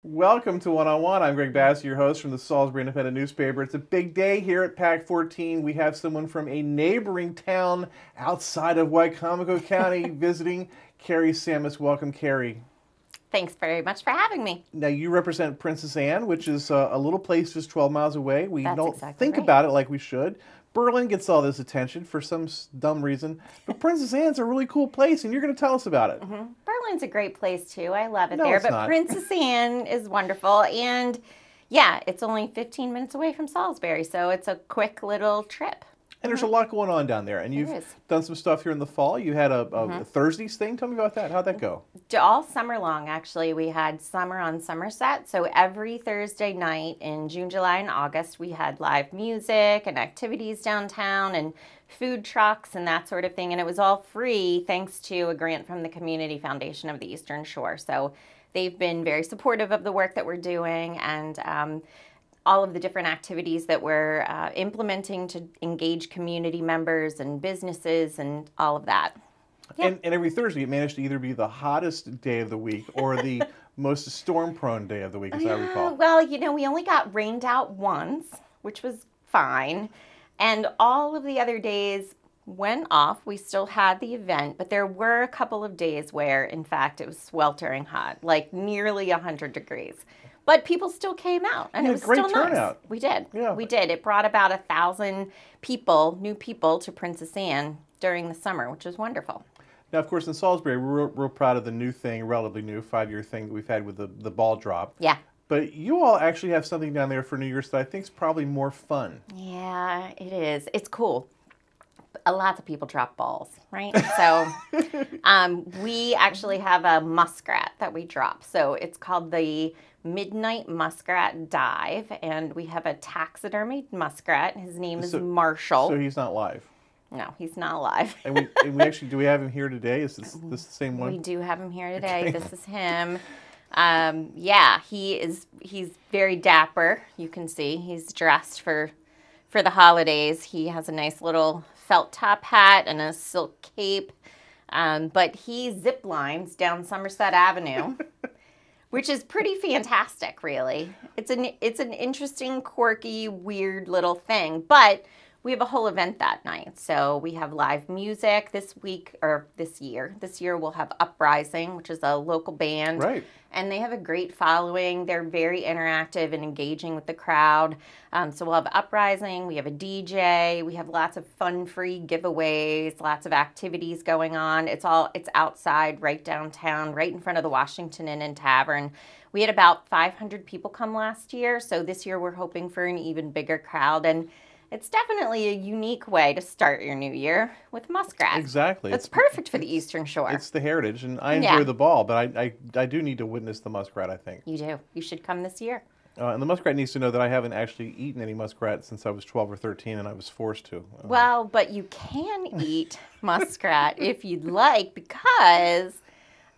Welcome to One on One. I'm Greg Bass, your host from the Salisbury Independent newspaper. It's a big day here at PAC 14. We have someone from a neighboring town outside of Wycomico County visiting. Carrie Samis. Welcome, Carrie. Thanks very much for having me. Now, you represent Princess Anne, which is a little place just 12 miles away. We That's don't exactly think right. about it like we should. Berlin gets all this attention for some dumb reason. But Princess Anne's a really cool place, and you're going to tell us about it. Mm-hmm. Berlin's a great place, too. I love it No, there. it's But not. Princess Anne is wonderful. And, yeah, it's only 15 minutes away from Salisbury, so it's a quick little trip. And there's a lot going on down there. And you've is. done some stuff here in the fall. You had a Thursdays thing. Tell me about that. How'd that go? All summer long, actually, we had Summer on Somerset. So every Thursday night in June, July, and August, we had live music and activities downtown and food trucks and that sort of thing. And it was all free thanks to a grant from the Community Foundation of the Eastern Shore. So they've been very supportive of the work that we're doing and all of the different activities that we're implementing to engage community members and businesses and all of that. Yeah. And every Thursday, it managed to either be the hottest day of the week or the most storm-prone day of the week, as I recall. Well, you know, we only got rained out once, which was fine. And all of the other days went off. We still had the event, but there were a couple of days where, in fact, it was sweltering hot, like nearly 100 degrees. But people still came out, and it was great still nice. turnout. We did. Yeah. We did. It brought about 1,000 people, new people, to Princess Anne during the summer, which was wonderful. Now, of course, in Salisbury, we're real proud of the new thing, relatively new, 5-year thing that we've had with the ball drop. Yeah. But you all actually have something down there for New Year's that I think is probably more fun. Yeah, it is. It's cool. Lots of people drop balls, right? So we actually have a muskrat that we drop. So it's called the Midnight Muskrat Dive, and we have a taxidermied muskrat. His name is Marshall. So he's not live. No, he's not alive. And we actually, do we have him here today? Is this the same one? We do have him here today. Okay. This is him. Yeah, he's very dapper. You can see he's dressed for the holidays. He has a nice little felt top hat and a silk cape, but he zip lines down Somerset Avenue, which is pretty fantastic, really. It's an interesting, quirky, weird little thing, but we have a whole event that night. So we have live music this week, or this year. This year we'll have Uprising, which is a local band. Right. And they have a great following. They're very interactive and engaging with the crowd. So we'll have Uprising, we have a DJ, we have lots of fun free giveaways, lots of activities going on. It's outside, right downtown, right in front of the Washington Inn Tavern. We had about 500 people come last year. So this year we're hoping for an even bigger crowd. And it's definitely a unique way to start your new year with muskrat. Exactly. It's perfect for the Eastern Shore. It's the heritage, and I enjoy the ball, but I do need to witness the muskrat, I think. You do. You should come this year. And the muskrat needs to know that I haven't actually eaten any muskrat since I was 12 or 13, and I was forced to. Well, but you can eat muskrat if you'd like, because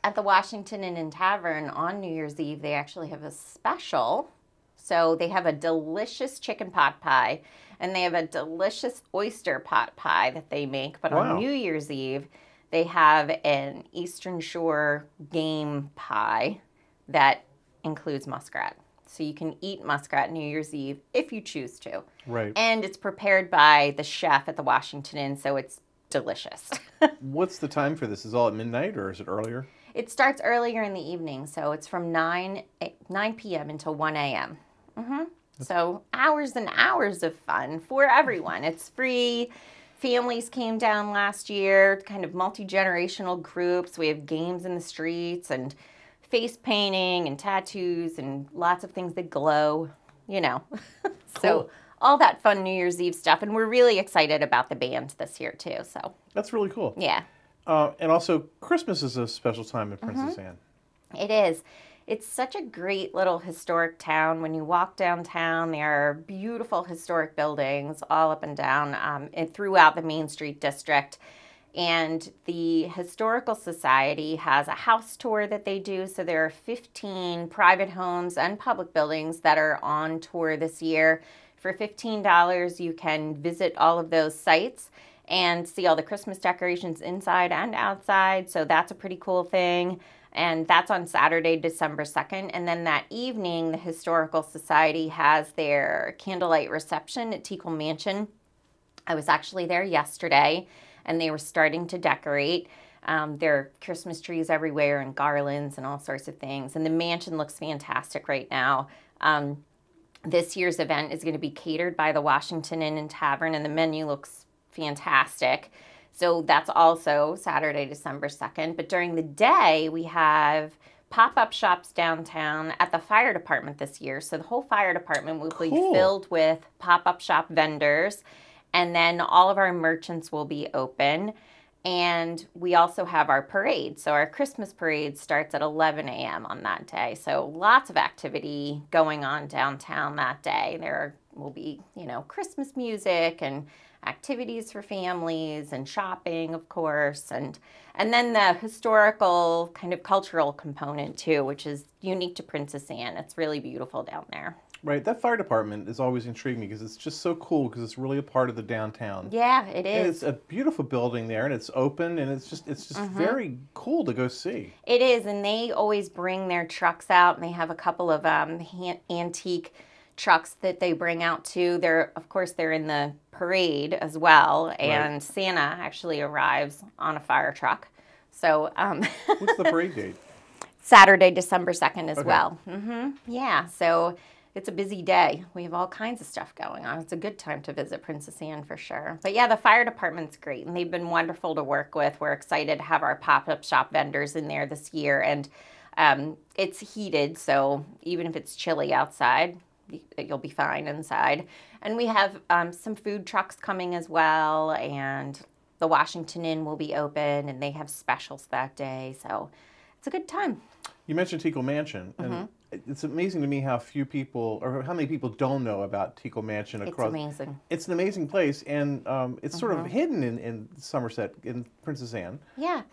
at the Washington Inn Tavern on New Year's Eve, they actually have a special. So they have a delicious chicken pot pie, and they have a delicious oyster pot pie that they make. But on New Year's Eve, they have an Eastern Shore game pie that includes muskrat. So you can eat muskrat New Year's Eve if you choose to. Right. And it's prepared by the chef at the Washington Inn, so it's delicious. What's the time for this? Is it all at midnight, or is it earlier? It starts earlier in the evening, so it's from 9 p.m. until 1 a.m. So hours and hours of fun for everyone. It's free. Families came down last year, kind of multi-generational groups. We have games in the streets and face painting and tattoos and lots of things that glow, you know. So all that fun New Year's Eve stuff. And we're really excited about the band this year too. So that's really cool. Yeah. And also, Christmas is a special time in Princess Anne. It is. It's such a great little historic town. When you walk downtown, there are beautiful historic buildings all up and down and throughout the Main Street district. And the Historical Society has a house tour that they do. So there are 15 private homes and public buildings that are on tour this year. For $15, you can visit all of those sites and see all the Christmas decorations inside and outside. So that's a pretty cool thing. And that's on Saturday, December 2nd. And then that evening, the Historical Society has their candlelight reception at Tikal Mansion. I was actually there yesterday, and they were starting to decorate. There are Christmas trees everywhere and garlands and all sorts of things. And the mansion looks fantastic right now. This year's event is going to be catered by the Washington Inn Tavern, and the menu looks fantastic. So that's also Saturday, December 2nd. But during the day, we have pop-up shops downtown at the fire department this year. So the whole fire department will be filled with pop-up shop vendors. And then all of our merchants will be open. And we also have our parade. So our Christmas parade starts at 11 a.m. on that day. So lots of activity going on downtown that day. There will be, you know, Christmas music and activities for families and shopping, of course, and then the historical kind of cultural component too, which is unique to Princess Anne. It's really beautiful down there. Right, that fire department is always intrigued me because it's just so cool because it's really a part of the downtown. Yeah, it is. And it's a beautiful building there, and it's open, and it's just very cool to go see. It is, and they always bring their trucks out, and they have a couple of antique trucks that they bring out too. Of course, they're in the parade as well, and right. Santa actually arrives on a fire truck. So, what's the parade date? Saturday, December 2nd as well. Yeah, so it's a busy day. We have all kinds of stuff going on. It's a good time to visit Princess Anne for sure. But yeah, the fire department's great, and they've been wonderful to work with. We're excited to have our pop-up shop vendors in there this year, and it's heated, so even if it's chilly outside, you'll be fine inside. And we have some food trucks coming as well, and the Washington Inn will be open, and they have specials that day, so it's a good time. You mentioned Tikal Mansion, and it's amazing to me how few people, or how many people don't know about Tikal Mansion across. It's amazing. It's an amazing place, and it's sort of hidden in Somerset, in Princess Anne. Yeah.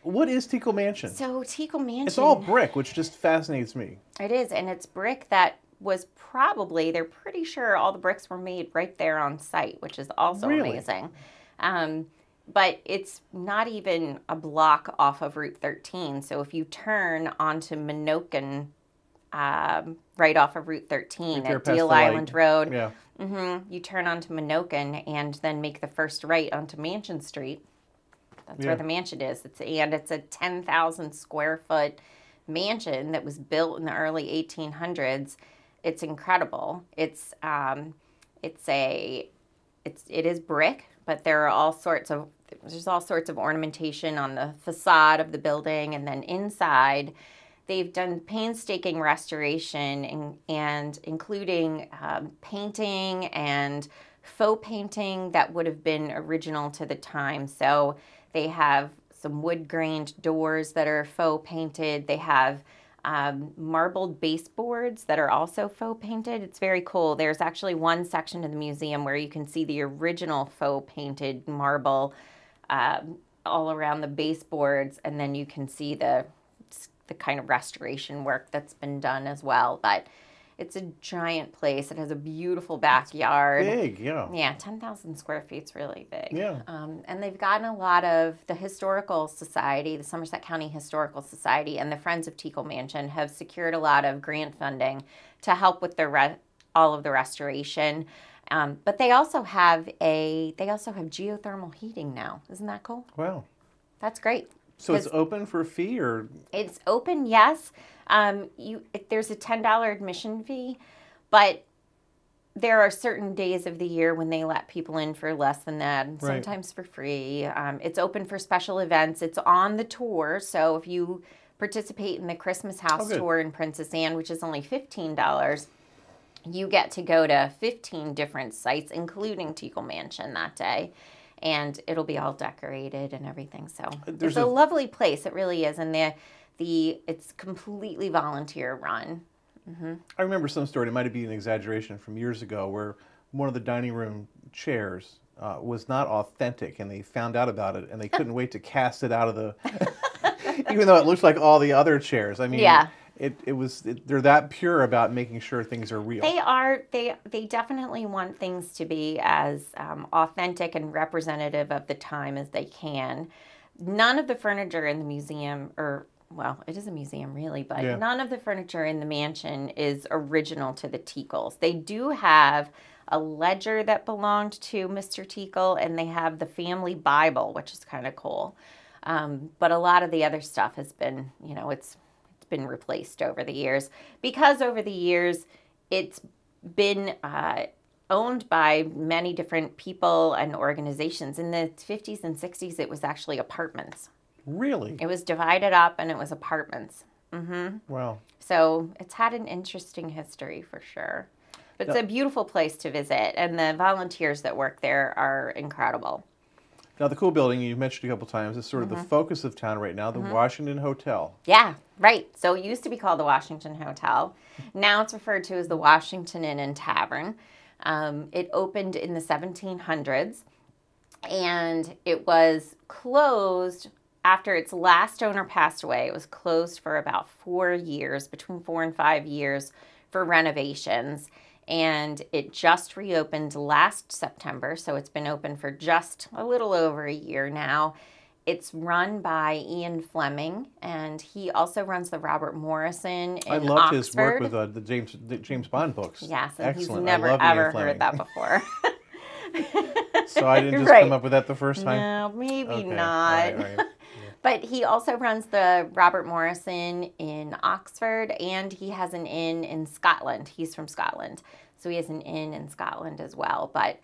What is Tikal Mansion? So Tikal Mansion, it's all brick, which just fascinates me. It is, and it's brick that was probably, they're pretty sure all the bricks were made right there on site, which is also amazing. But it's not even a block off of Route 13. So if you turn onto Minokan, right off of Route 13 at Deal Island Road, you turn onto Minokan and then make the first right onto Mansion Street. That's where the mansion is. It's a 10,000 square foot mansion that was built in the early 1800s. It's incredible. It is brick, but there's all sorts of ornamentation on the facade of the building, and then inside they've done painstaking restoration and including painting and faux painting that would have been original to the time. So they have some wood-grained doors that are faux painted. They have marbled baseboards that are also faux painted. It's very cool. There's actually one section of the museum where you can see the original faux painted marble all around the baseboards, and then you can see the kind of restoration work that's been done as well. But it's a giant place. It has a beautiful backyard. It's big, yeah. Yeah, 10,000 square feet's really big. Yeah. And they've gotten a lot of the Historical Society, the Somerset County Historical Society, and the Friends of Tikal Mansion have secured a lot of grant funding to help with all of the restoration. But they also have geothermal heating now. Isn't that cool? Wow. That's great. So it's open for a fee, or? It's open, yes. There's a $10 admission fee, but there are certain days of the year when they let people in for less than that, and sometimes for free. It's open for special events. It's on the tour, so if you participate in the Christmas House tour in Princess Anne, which is only $15, you get to go to 15 different sites, including Tikal Mansion that day. and it'll be all decorated and everything. So There's it's a lovely place. It really is, and it's completely volunteer run. I remember some story, it might be an exaggeration from years ago, where one of the dining room chairs was not authentic, and they found out about it, and they couldn't wait to cast it out of the, even though it looks like all the other chairs. I mean, Yeah. They're that pure about making sure things are real. They definitely want things to be as authentic and representative of the time as they can. None of the furniture in the museum, well, it is a museum really, but none of the furniture in the mansion is original to the Tikals. They do have a ledger that belonged to Mr. Tikal, and they have the family Bible, which is kind of cool. But a lot of the other stuff has been, it's been replaced over the years, because over the years it's been owned by many different people and organizations. In the 50s and 60s, it was actually apartments. Really? It was divided up, and it was apartments. Wow. So it's had an interesting history for sure. But it's a beautiful place to visit, and the volunteers that work there are incredible. Now, the cool building you mentioned a couple times is sort of the focus of town right now, the Washington Hotel. Yeah, right. So it used to be called the Washington Hotel. Now it's referred to as the Washington Inn Tavern. It opened in the 1700s, and it was closed after its last owner passed away. It was closed for about 4 years, between 4 and 5 years, for renovations. And it just reopened last September, so it's been open for just a little over a year now. It's run by Ian Fleming, and he also runs the Robert Morrison in I loved his work Oxford. with the James Bond books. Yes, and Excellent. he's never I love Ian ever Fleming. heard that before. So I didn't just Right. come up with that the first time? No, maybe Okay. not. All right. But he also runs the Robert Morrison in Oxford, and he has an inn in Scotland. He's from Scotland, so he has an inn in Scotland as well. But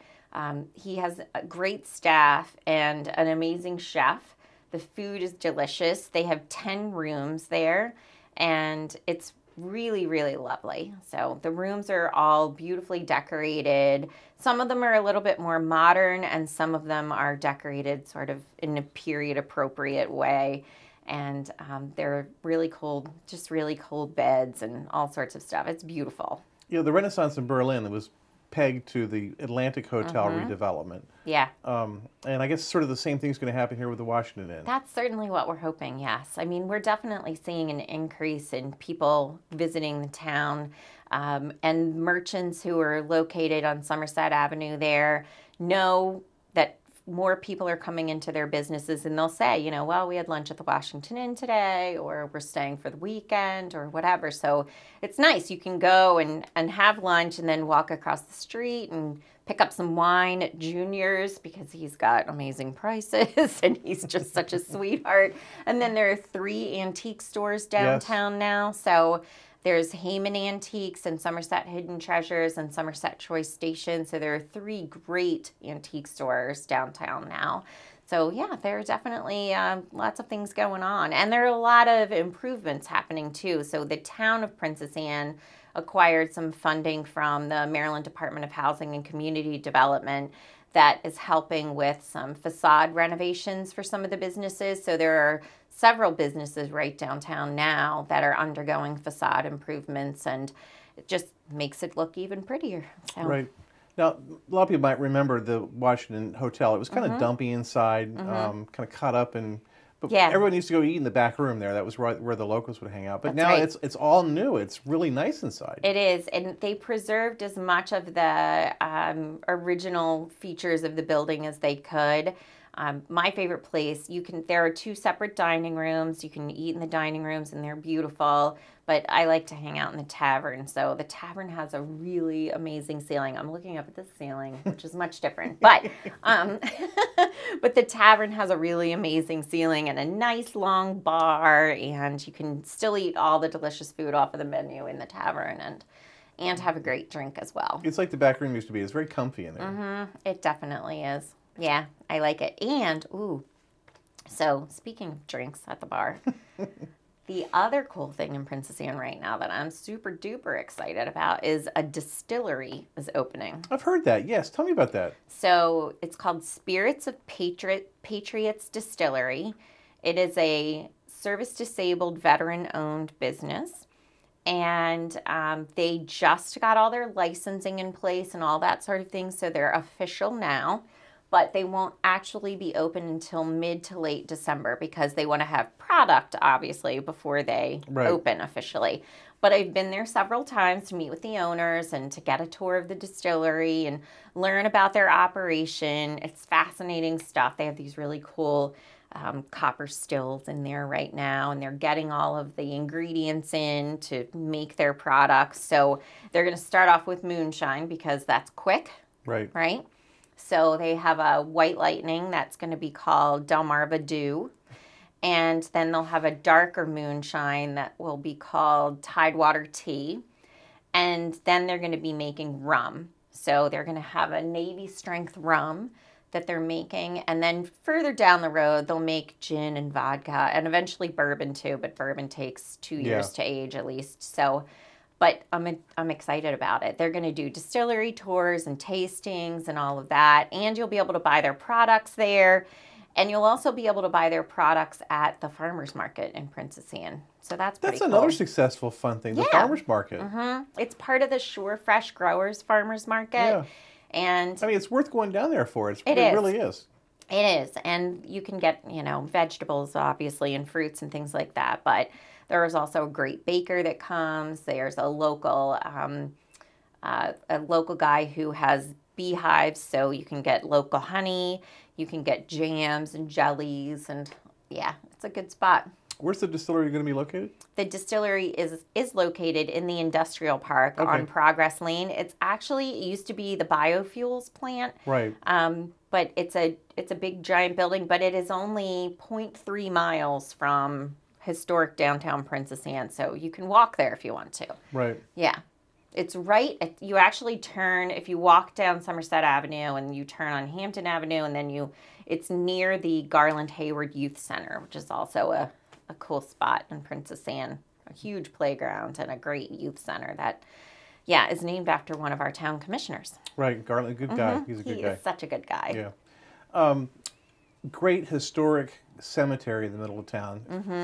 he has a great staff and an amazing chef. The food is delicious. They have 10 rooms there, and it's really, really lovely. So the rooms are all beautifully decorated. Some of them are a little bit more modern, and some of them are decorated sort of in a period appropriate way. And they're really cold, just really cold beds and all sorts of stuff. It's beautiful. The Renaissance in Berlin was pegged to the Atlantic Hotel redevelopment. Yeah. And I guess sort of the same thing's going to happen here with the Washington Inn. That's certainly what we're hoping, yes. I mean, we're definitely seeing an increase in people visiting the town, and merchants who are located on Somerset Avenue there know that more people are coming into their businesses, and they'll say, well, we had lunch at the Washington Inn today, or we're staying for the weekend, or whatever. So it's nice. You can go and have lunch and then walk across the street and pick up some wine at Junior's, because he's got amazing prices and he's just such a sweetheart. And then there are 3 antique stores downtown now. So there's Heyman Antiques and Somerset Hidden Treasures and Somerset Choice Station. So there are 3 great antique stores downtown now. So yeah, there are definitely lots of things going on. And there are a lot of improvements happening too. So the town of Princess Anne acquired some funding from the Maryland Department of Housing and Community Development that is helping with some facade renovations for some of the businesses. So there are several businesses right downtown now that are undergoing facade improvements, and it just makes it look even prettier. So. Right. Now, a lot of people might remember the Washington Hotel. It was kind of dumpy inside, kind of cut up, but everyone used to go eat in the back room there. That was right where the locals would hang out. But now it's all new. It's really nice inside. It is, and they preserved as much of the original features of the building as they could. My favorite place, there are 2 separate dining rooms. You can eat in the dining rooms, and they're beautiful. But I like to hang out in the tavern. So the tavern has a really amazing ceiling. I'm looking up at the ceiling, which is much different. But but the tavern has a really amazing ceiling and a nice long bar, and you can still eat all the delicious food off of the menu in the tavern and have a great drink as well. It's like the back room used to be. It's very comfy in there. It definitely is. Yeah, I like it. And, so speaking of drinks at the bar, the other cool thing in Princess Anne right now that I'm super duper excited about is a distillery is opening. I've heard that. Yes. Tell me about that. So it's called Spirits of Patriots Distillery. It is a service-disabled, veteran-owned business. And they just got all their licensing in place and all that sort of thing. So they're official now. But they won't actually be open until mid to late December because they want to have product, obviously, before they open officially. But I've been there several times to meet with the owners and to get a tour of the distillery and learn about their operation. It's fascinating stuff. They have these really cool copper stills in there right now, and they're getting all of the ingredients in to make their products. So they're going to start off with moonshine because that's quick, right? So they have a White Lightning that's going to be called Delmarva Dew. And then they'll have a darker moonshine that will be called Tidewater Tea. And then they're going to be making rum. So they're going to have a Navy strength rum that they're making. And then further down the road, they'll make gin and vodka and eventually bourbon too. But bourbon takes 2 years to age at least. So, but I'm excited about it. They're going to do distillery tours and tastings and all of that. And you'll be able to buy their products there. And you'll also be able to buy their products at the farmer's market in Princess Anne. So that's pretty cool. That's another successful, fun thing, the farmer's market. It's part of the Shore Fresh Growers Farmer's Market. Yeah. And I mean, it's worth going down there for. It really is. It is. And you can get, vegetables, obviously, and fruits and things like that. But there is also a great baker that comes. There's a local guy who has beehives, so you can get local honey. You can get jams and jellies, and yeah, it's a good spot. Where's the distillery going to be located? The distillery is located in the industrial park on Progress Lane. It used to be the biofuels plant. Right. But it's a big giant building, but it is only 0.3 miles from historic downtown Princess Anne, so you can walk there if you want to. Right. Yeah. It's right, you actually turn, if you walk down Somerset Avenue and you turn on Hampton Avenue, and then it's near the Garland Hayward Youth Center, which is also a cool spot in Princess Anne. A huge playground and a great youth center that, is named after one of our town commissioners. Right, Garland, good guy. He's a good guy. He is such a good guy. Yeah. Great historic cemetery in the middle of town.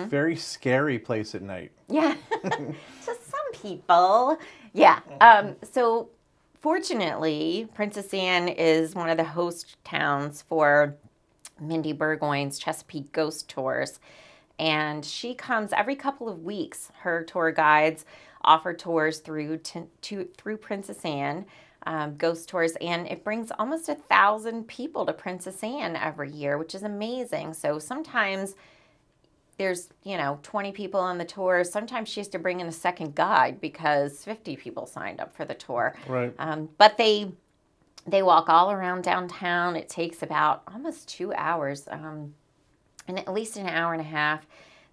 Very scary place at night. Yeah, to some people. Yeah. So fortunately, Princess Anne is one of the host towns for Mindy Burgoyne's Chesapeake Ghost Tours. And she comes every couple of weeks. Her tour guides offer tours through Princess Anne, ghost tours, and it brings almost 1,000 people to Princess Anne every year, which is amazing. So sometimes there's, 20 people on the tour. Sometimes she has to bring in a second guide because 50 people signed up for the tour. Right. But they walk all around downtown. It takes about almost 2 hours, and at least an hour and a half.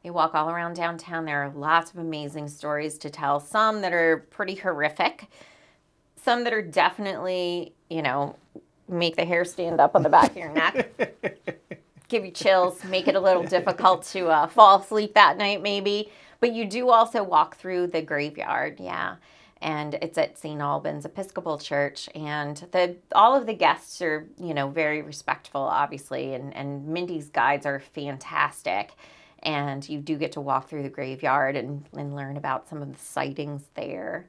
They walk all around downtown. There are lots of amazing stories to tell. Some that are pretty horrific. Some that are definitely, make the hair stand up on the back of your neck. Give you chills, make it a little difficult to fall asleep that night maybe. But you do also walk through the graveyard, and it's at St. Albans Episcopal Church, and all of the guests are, very respectful, obviously, and Mindy's guides are fantastic, and you do get to walk through the graveyard and learn about some of the sightings there.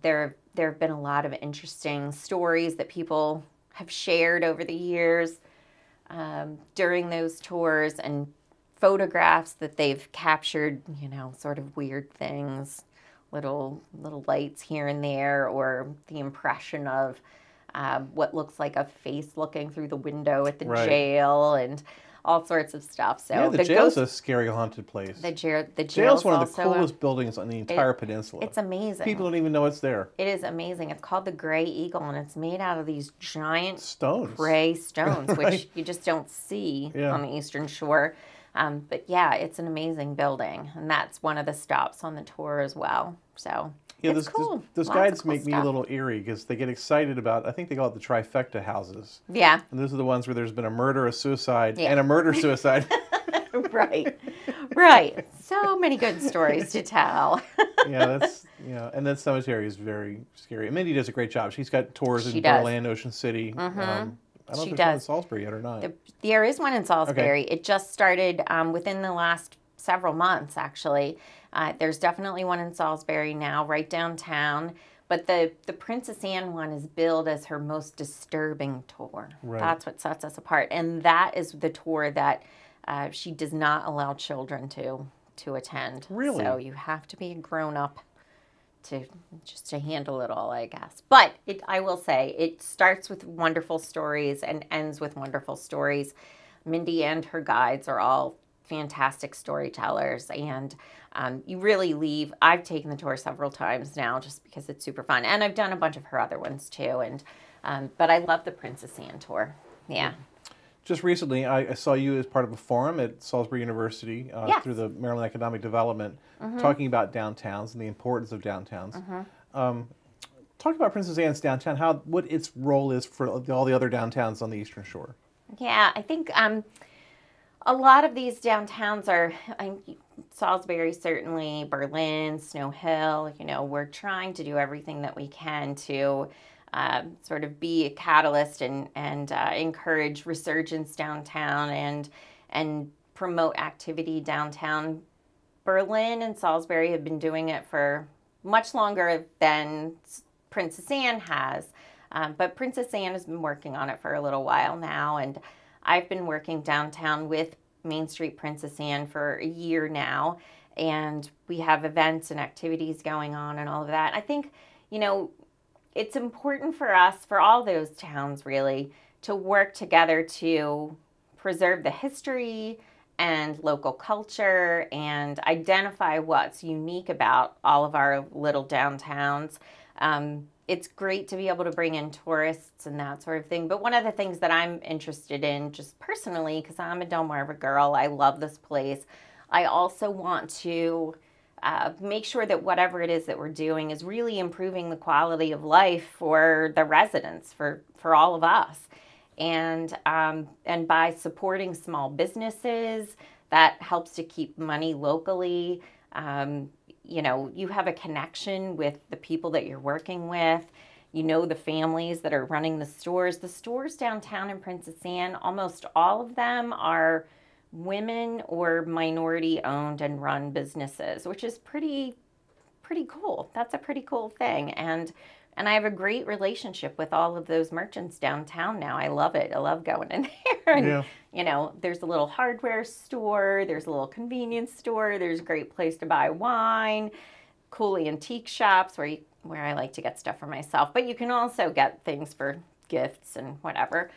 There have been a lot of interesting stories that people have shared over the years during those tours, and photographs that they've captured, sort of weird things, little lights here and there, or the impression of what looks like a face looking through the window at the jail, and all sorts of stuff. So the jail's a scary haunted place. The jail's one of the coolest buildings on the entire peninsula. It's amazing. People don't even know it's there. It is amazing. It's called the Gray Eagle, and it's made out of these giant stones, gray stones, which you just don't see on the Eastern Shore. But yeah, it's an amazing building, and that's one of the stops on the tour as well. So it's cool. Those guides make me a little eerie because they get excited about, I think they call it the trifecta houses. Yeah. And those are the ones where there's been a murder, a suicide, and a murder-suicide. Right. So many good stories to tell. Yeah, that's and that cemetery is very scary. And Mindy does a great job. She's got tours She in does. Berlin, Ocean City. I don't know if She there's one in does. Salisbury yet or not. There is one in Salisbury. It just started within the last several months, actually. There's definitely one in Salisbury now, right downtown. But the Princess Anne one is billed as her most disturbing tour. Right. That's what sets us apart. And that is the tour that she does not allow children to attend. Really? So you have to be a grown-up to handle it all, I guess. But I will say, it starts with wonderful stories and ends with wonderful stories. Mindy and her guides are all fantastic storytellers, and you really leave. I've taken the tour several times now just because it's super fun, and I've done a bunch of her other ones too. And but I love the Princess Anne tour. Yeah. Just recently, I saw you as part of a forum at Salisbury University Yes. through the Maryland Economic Development, talking about downtowns and the importance of downtowns. Talk about Princess Anne's downtown, what its role is for all the other downtowns on the Eastern Shore. Yeah, I think a lot of these downtowns are, Salisbury certainly, Berlin, Snow Hill, we're trying to do everything that we can to sort of be a catalyst and encourage resurgence downtown and promote activity downtown. Berlin and Salisbury have been doing it for much longer than Princess Anne has. But Princess Anne has been working on it for a little while now, and I've been working downtown with Main Street Princess Anne for a year now, and we have events and activities going on and all of that. I think, it's important for us, for all those towns really, to work together to preserve the history and local culture and identify what's unique about all of our little downtowns. It's great to be able to bring in tourists and that sort of thing. But one of the things that I'm interested in, just personally, because I'm a Delmarva girl, I love this place. I also want to make sure that whatever it is that we're doing is really improving the quality of life for the residents, for all of us. And by supporting small businesses, that helps to keep money locally. You have a connection with the people that you're working with. The families that are running the stores. The stores downtown in Princess Anne, almost all of them are women or minority owned and run businesses, which is pretty cool. That's a pretty cool thing. And I have a great relationship with all of those merchants downtown now. I love it. I love going in there. And, there's a little hardware store. There's a little convenience store. There's a great place to buy wine. Cool antique shops where I like to get stuff for myself. But you can also get things for gifts and whatever.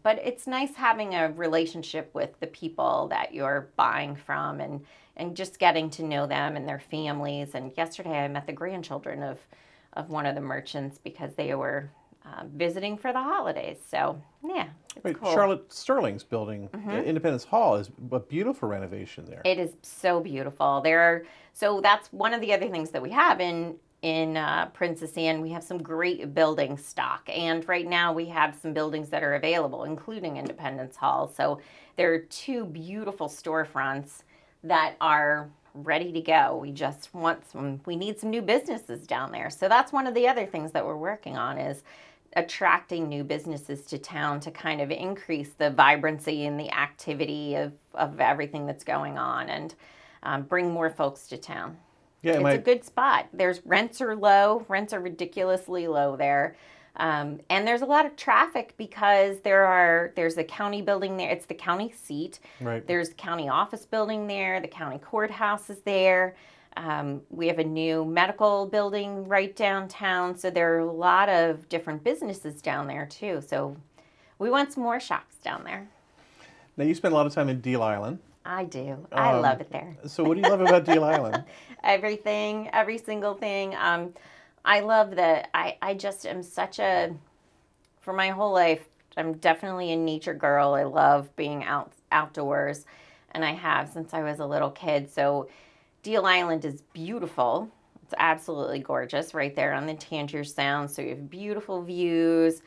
But it's nice having a relationship with the people that you're buying from and just getting to know them and their families. And yesterday I met the grandchildren of one of the merchants because they were visiting for the holidays. So, yeah, it's cool. Charlotte Sterling's building, Independence Hall, is a beautiful renovation there. It is so beautiful. So that's one of the other things that we have in Princess Anne. We have some great building stock, and right now we have some buildings that are available, including Independence Hall. So there are 2 beautiful storefronts that are ready to go. We need some new businesses down there. So that's one of the other things that we're working on, is attracting new businesses to town to kind of increase the vibrancy and the activity of everything that's going on, and bring more folks to town. Yeah, it's a good spot. Rents are low. Rents are ridiculously low there. And there's a lot of traffic because there's a county building there. It's the county seat. Right. There's the county office building there. The county courthouse is there. We have a new medical building right downtown. So there are a lot of different businesses down there too. So we want some more shops down there. Now, you spend a lot of time in Deal Island. I do. I love it there. So what do you love about Deal Island? Everything, every single thing. I love that. I just am for my whole life, I'm definitely a nature girl. I love being outdoors, and I have since I was a little kid. So Deal Island is beautiful. It's absolutely gorgeous right there on the Tangier Sound. So you have beautiful views,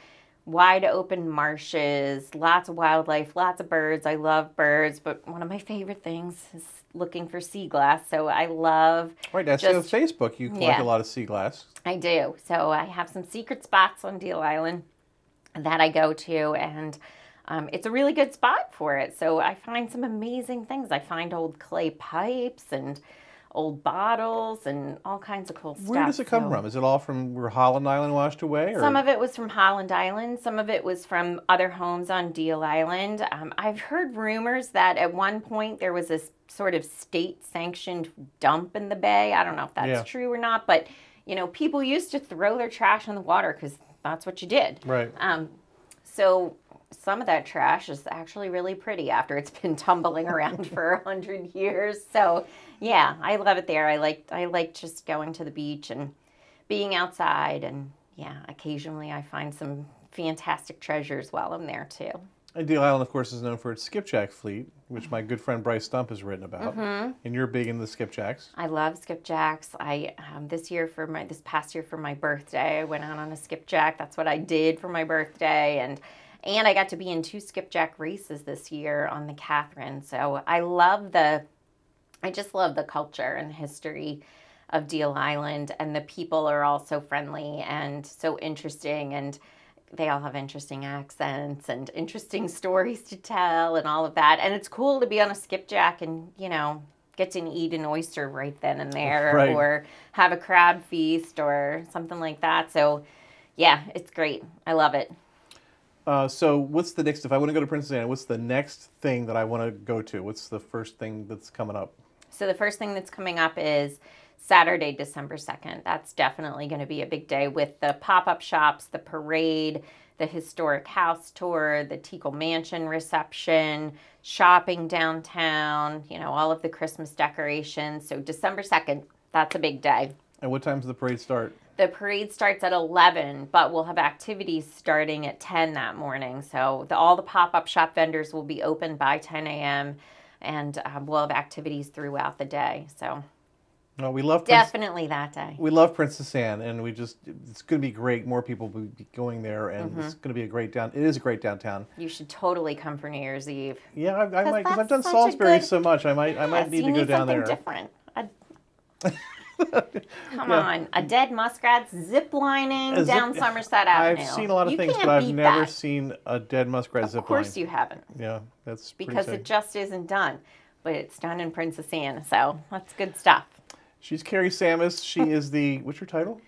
wide open marshes, lots of wildlife, lots of birds. I love birds, but one of my favorite things is looking for sea glass. So I love Right, I see on Facebook you collect yeah. a lot of sea glass. I do. So I have some secret spots on Deal Island that I go to, and it's a really good spot for it. So I find some amazing things. I find old clay pipes and old bottles and all kinds of cool stuff. Where does it come from? Is it all from where Holland Island washed away? Or? Some of it was from Holland Island. Some of it was from other homes on Deal Island. I've heard rumors that at one point there was this sort of state-sanctioned dump in the bay. I don't know if that's true or not, but you know, people used to throw their trash in the water because that's what you did. Right. So some of that trash is actually really pretty after it's been tumbling around for 100 years. So yeah, I love it there. I like just going to the beach and being outside, and yeah, occasionally I find some fantastic treasures while I'm there too. And Deal Island, of course, is known for its skipjack fleet, which my good friend Bryce Stump has written about. And you're big into the skipjacks. I love skipjacks. I this past year for my birthday, I went out on a skipjack. That's what I did for my birthday, and I got to be in 2 skipjack races this year on the Catherine. So I just love the culture and history of Deal Island, and the people are all so friendly and so interesting, and they all have interesting accents and interesting stories to tell and all of that. And it's cool to be on a skipjack and, you know, get to eat an oyster right then and there, right. or have a crab feast or something like that. So yeah, it's great. I love it. So what's the next, if I want to go to Princess Anne, what's the next thing that I want to go to? What's the first thing that's coming up? So the first thing that's coming up is Saturday, December 2nd. That's definitely going to be a big day with the pop-up shops, the parade, the historic house tour, the Tikal Mansion reception, shopping downtown, you know, all of the Christmas decorations. So December 2nd, that's a big day. And what time does the parade start? The parade starts at 11, but we'll have activities starting at 10 that morning. So all the pop-up shop vendors will be open by 10 a.m., and we'll have activities throughout the day. So no, we love definitely that day. We love Princess Anne, and it's going to be great. More people will be going there, and it's going to be it is a great downtown. You should totally come for New Year's Eve. Yeah, I might, because I've done Salisbury so much. I might need to go down there. Different. Come on, a dead muskrat zip-lining down Somerset Avenue. I've seen a lot of things, but I've never seen a dead muskrat zip line. Of course you haven't. Yeah, that's because it just isn't done. But it's done in Princess Anne, so that's good stuff. She's Carrie Samis. She is the, what's your title?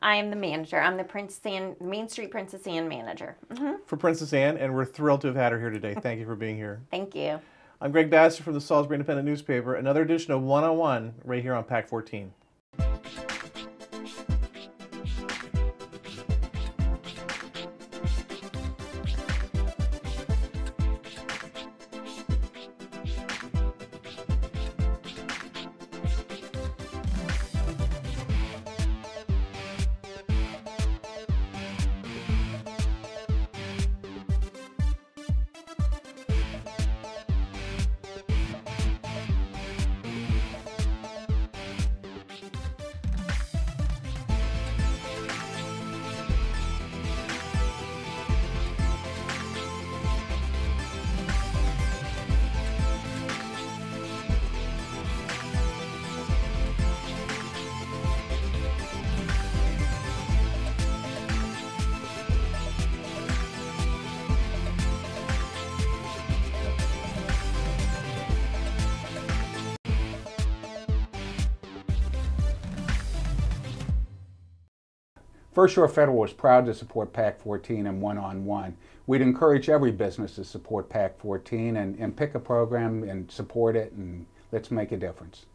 I am the manager. I'm the Princess Anne, Main Street Princess Anne manager. For Princess Anne, and we're thrilled to have had her here today. Thank you for being here. Thank you. I'm Greg Bassett from the Salisbury Independent Newspaper. Another edition of One-on-One right here on Pack 14. First Shore Federal is proud to support PAC 14 and One-on-One. We'd encourage every business to support PAC 14 and pick a program and support it, and let's make a difference.